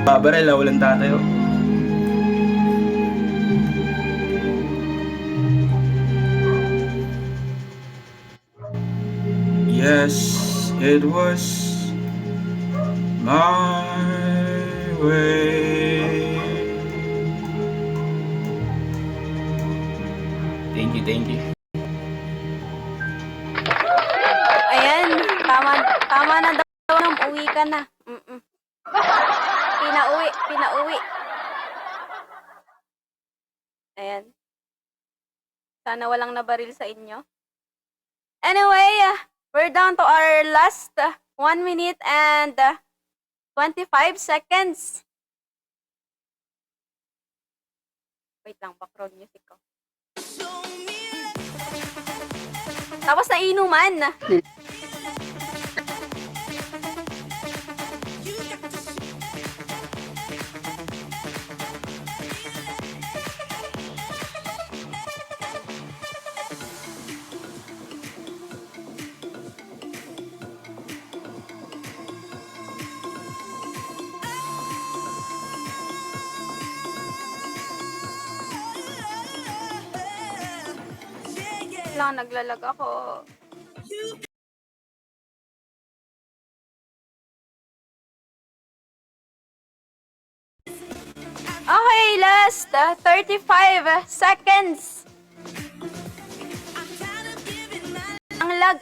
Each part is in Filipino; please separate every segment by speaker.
Speaker 1: Barel, walang tatayo. Yes, it was my way. Thank you.
Speaker 2: Ayan, tama na daw nang uwi ka na. Pinauwi. Ayan. Sana walang nabaril sa inyo. Anyway, we're down to our last 1 minute and 25 seconds. Wait lang, background music ko. Tapos na inuman. Lang, naglalag ako. Okay, last 35 seconds. Ang lag.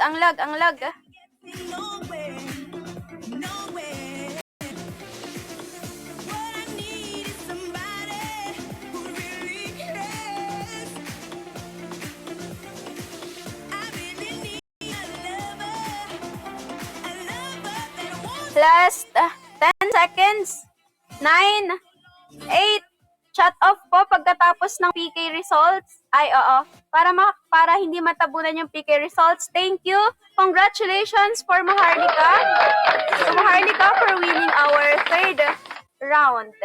Speaker 2: Last 10 seconds. 9, 8, shut off po pagkatapos ng PK results. Ay, oo. Para hindi matabunan yung PK results. Thank you. Congratulations for Maharlika. So, Maharlika for winning our 3rd round.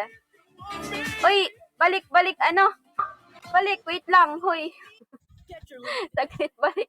Speaker 2: Uy, balik, wait lang, huy. Saglit, balik.